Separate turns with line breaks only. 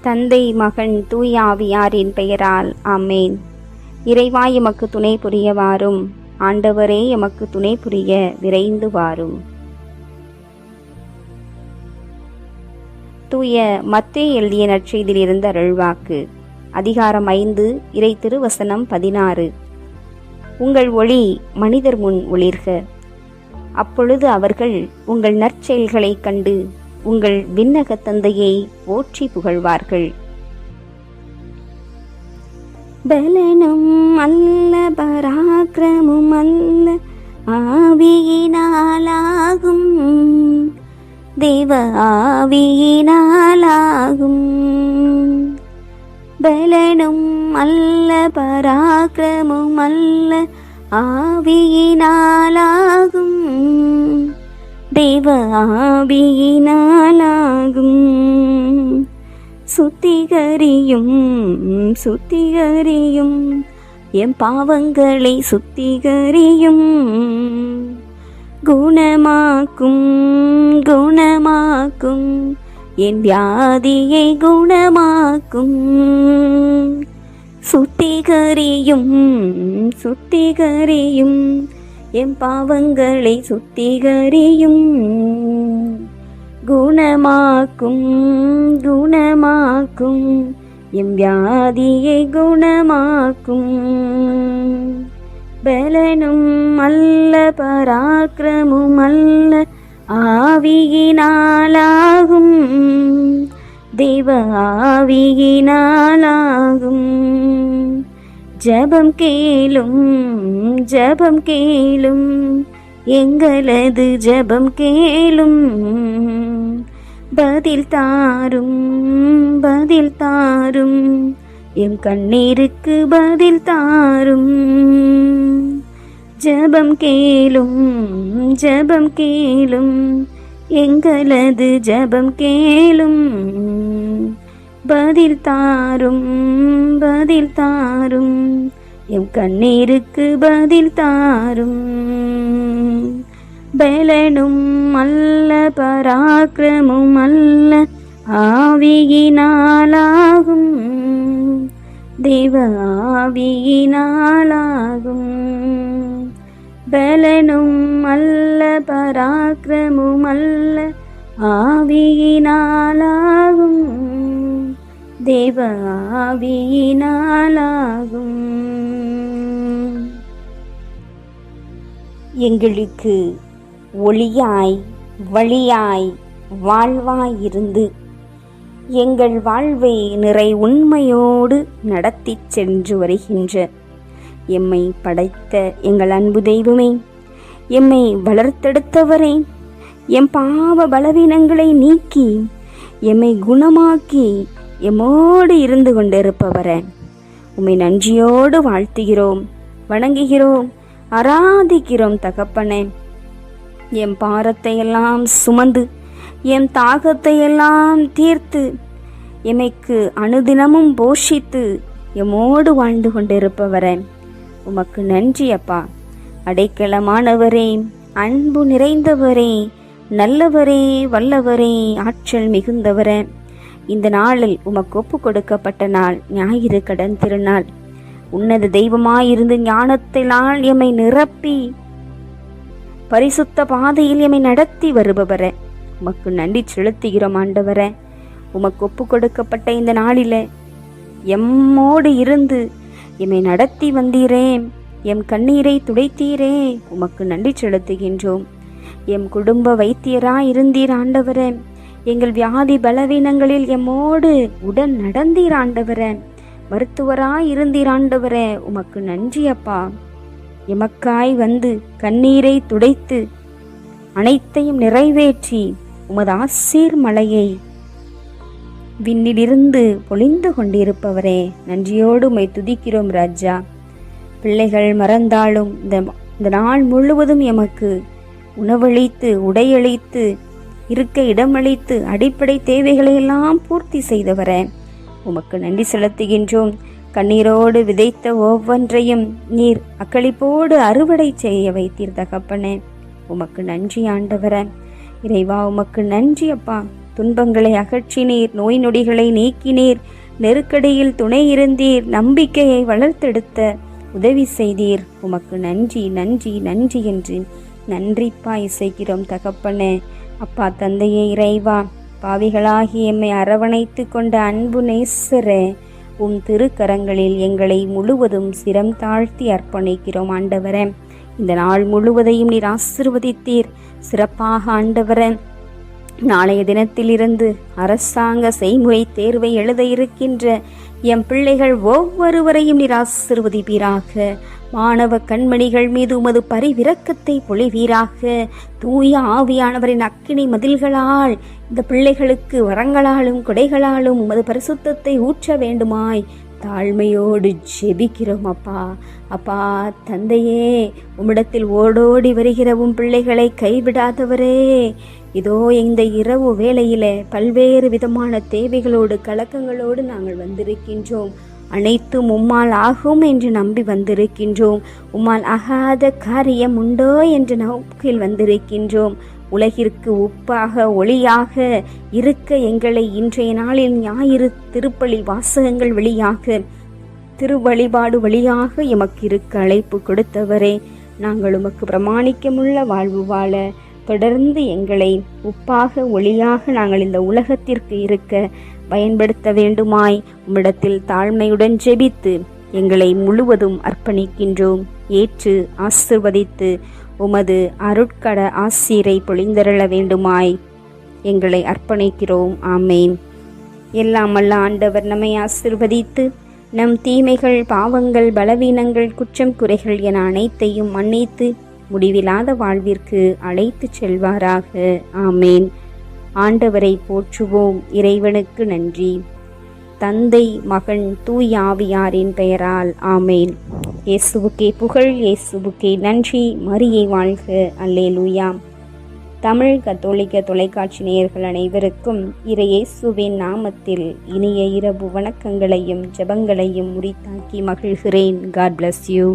தந்தை, மகன், தூய ஆவியாரின் பெயரால் ஆமேன். இறைவா, எமக்கு துணை புரிய வாரும். ஆண்டவரே, எமக்கு துணை புரிய விரைந்து வாரும். தூய மத்தேயு எழுதிய நற்செய்தியிலிருந்து அருள்வாக்கு. அதிகாரம் 5, இறை திருவசனம் 16. உங்கள் ஒளி மனிதர் முன் ஒளிர்க, அப்பொழுது அவர்கள் உங்கள் நற்செயல்களைக் கண்டு உங்கள் விண்ணக தந்தையை போற்றி புகழ்வார்கள். பலனும் அல்ல பராக்கிரமும் அல்ல, ஆவியினாலாகும், தேவ ஆவியினாலாகும். பலனும் அல்ல பராக்கிரமும் அல்ல, ஆவியினாலாகும், தேவ ஆவியினாலாகும். சுத்திகரியும் சுத்திகரியும் என் பாவங்களை சுத்திகரியும், குணமாக்கும் குணமாக்கும் என் வியாதியை குணமாக்கும். சுத்திகரியும் சுத்திகரியும் என் பாவங்களை சுத்திகரியும், குணமாக்கும் குணமாக்கும் என் வியாதியை குணமாக்கும். பலனும் அல்ல பராக்கிரமும் அல்ல, ஆவியினாலாகும், தேவ ஆவியினாலாகும். ஜெபம் கேளும் ஜெபம் கேளும் எங்களது ஜெபம் கேளும், பதில் தாரும் பதில் தாரும் எம் கண்ணீருக்கு பதில் தாரும். ஜெபம் கேளும் ஜெபம் கேளும் எங்களது ஜெபம் கேளும், பதில் தாரும் பதில் தாரும் எம் கண்ணீருக்கு பதில் தாரும். பலனும் அல்ல பராக்கிரமும் அல்ல, ஆவியினாலாகும், தேவ ஆவியினாலாகும். பலனும் அல்ல பராக்கிரமும் அல்ல, ஆவியினாலாகும், தேவ ஆவியினாலாகும். எங்களுக்கு ஒளியாய் வழியாய் வாழ்வாயிருந்து எங்கள் வாழ்வை நிறை உண்மையோடு நடத்தி சென்று வருகின்ற எம்மை படைத்த எங்கள் அன்பு தெய்வமே, எம்மை வளர்த்தெடுத்தவரே, எம் பாவ பலவீனங்களை நீக்கி எம்மை குணமாக்கி எம்மோடு இருந்து கொண்டிருப்பவரே, உம்மை நன்றியோடு வாழ்த்துகிறோம், வணங்குகிறோம், ஆராதிக்கிறோம். தகப்பனே, என் பாரத்தை எல்லாம் சுமந்து என் தாகத்தை எல்லாம் தீர்த்து எமைக்கு அனுதினமும் போஷித்து எம்மோடு வாழ்ந்து கொண்டிருப்பவரே, உமக்கு நன்றி அப்பா. அடைக்கலமானவரே, அன்பு நிறைந்தவரே, நல்லவரே, வல்லவரே, ஆற்றல் மிகுந்தவரே, இந்த நாளில் உமக்கு ஒப்பு கொடுக்கப்பட்ட நாள் ஞாயிறு கடன் திருநாள். உன்னத தெய்வமாயிருந்து ஞானத்தினால் எம்மை நிரப்பி பரிசுத்த பாதையில் எம்மை நடத்தி வருபவரே, உமக்கு நன்றி செலுத்துகிறோம் ஆண்டவரே. உமக்கு ஒப்பு கொடுக்கப்பட்ட இந்த நாளில எம்மோடு இருந்து எம்மை நடத்தி வந்தீரே, எம் கண்ணீரை துடைத்தீரே, உமக்கு நன்றி செலுத்துகின்றோம். எம் குடும்ப வைத்தியராய் இருந்தீர் ஆண்டவரே, எங்கள் வியாதி பலவீனங்களில் எம்மோடு உடன் நடந்தீர் ஆண்டவரே, மருத்துவராய் இருந்தீர் ஆண்டவரே, உமக்கு நன்றி அப்பா. எமக்காய் வந்து கண்ணீரை துடைத்து அனைத்தையும் நிறைவேற்றி உமது ஆசீர் மலையை விண்ணிலிருந்து பொழிந்து கொண்டிருப்பவரே, நன்றியோடு உம்மை துதிக்கிறோம் ராஜா. பிள்ளைகள் மறந்தாலும் இந்த நாள் முழுவதும் எமக்கு உணவளித்து உடையளித்து இருக்க இடமளித்து அடிப்படை தேவைகளை எல்லாம் பூர்த்தி செய்தவரே, உமக்கு நன்றி செலுத்துகின்றோம். கண்ணீரோடு விதைத்த ஒவ்வொன்றையும் நீர் அக்களிப்போடு அறுவடை செய்ய வைத்தீர் தகப்பனே, உமக்கு நன்றி ஆண்டவரே. இறைவா, உமக்கு நன்றி அப்பா. துன்பங்களை அகற்றினீர், நோய் நொடிகளை நீக்கினீர், நெருக்கடியில் துணை இருந்தீர், நம்பிக்கையை வளர்த்தெடுத்த உதவி செய்தீர். உமக்கு நன்றி நன்றி நன்றி என்று நன்றிப்பா இசைக்கிறோம் தகப்பனே. அப்பா தந்தையே, இறைவா, பாவிகளாகி எம்மை அரவணைத்து கொண்ட அன்பு நேசரே, உம் திருக்கரங்களில் எங்களை முழுவதும் சிரம் தாழ்த்தி அர்ப்பணிக்கிறோம் ஆண்டவரே. இந்த நாள் முழுவதையும் நீர் ஆசீர்வதித்தீர். சிறப்பாக ஆண்டவரே, நாளைய தினத்திலிருந்து அரசாங்க செய்முறை தேர்வை எழுத இருக்கின்ற எம் பிள்ளைகள் ஒவ்வொருவரையும் நீர் ஆசீர்வதிப்பீராக. மாணவ கண்மணிகள் மீது உமது பரிவிரக்கத்தை பொழிவீராக. தூய ஆவியானவரின் அக்கினி மதில்களால் இந்த பிள்ளைகளுக்கு வரங்களாலும் கொடைகளாலும் உமது பரிசுத்தத்தை ஊற்ற வேண்டுமாய் தாழ்மையோடு ஜெபிக்கிறோம் அப்பா. அப்பா தந்தையே, உம்மிடத்தில் ஓடோடி வருகிற உம் பிள்ளைகளை கைவிடாதவரே, இதோ இந்த இரவு வேளையில பல்வேறு விதமான தேவைகளோடு கலக்கங்களோடு நாங்கள் வந்திருக்கின்றோம். அனைத்தும் உம்மால் ஆகும் என்று நம்பி வந்திருக்கின்றோம். உம்மால் ஆகாத காரியம் உண்டோ என்று நோக்கில் வந்திருக்கின்றோம். உலகிற்கு உப்பாக ஒளியாக இருக்க எங்களை இன்றைய நாளில் ஞாயிறு திருப்பலி வாசகங்கள் வழியாக, திருவழிபாடு வழியாக எமக்கு இருக்க அழைப்பு கொடுத்தவரே, நாங்கள் உமக்கு பிரமாணிக்கமுள்ள வாழ்வு வாழ தொடர்ந்து எங்களை உப்பாக ஒளியாக நாங்கள் இந்த உலகத்திற்கு இருக்க பயன்படுத்த வேண்டுமாய் உம்மிடத்தில் தாழ்மையுடன் ஜெபித்து எங்களை முழுவதும் அர்ப்பணிக்கின்றோம். ஏற்று ஆசிர்வதித்து உமது அருட்கட ஆசீரை பொழிந்தருள வேண்டுமாய் எங்களை அர்ப்பணிக்கிறோம். ஆமேன். எல்லாம் வல்ல ஆண்டவர் நம்மை ஆசிர்வதித்து நம் தீமைகள், பாவங்கள், பலவீனங்கள், குற்றம் குறைகள் என அனைத்தையும் மன்னித்து முடிவில்லாத வாழ்விற்கு அழைத்து செல்வாராக. ஆமேன். ஆண்டவரை போற்றுவோம். இறைவனுக்கு நன்றி. தந்தை, மகன், தூய ஆவியாரின் பெயரால் ஆமேன். இயேசுவுக்கே புகழ், இயேசுவுக்கே நன்றி. மரியே வாழ்க. அல்லேலூயா. தமிழ் கத்தோலிக்க தொலைக்காட்சி நேயர்கள் அனைவருக்கும் இறையேசுவின் நாமத்தில் இனிய இரவு வணக்கங்களையும் ஜெபங்களையும் உரித்தாக்கி மகிழ்கிறேன். God bless you.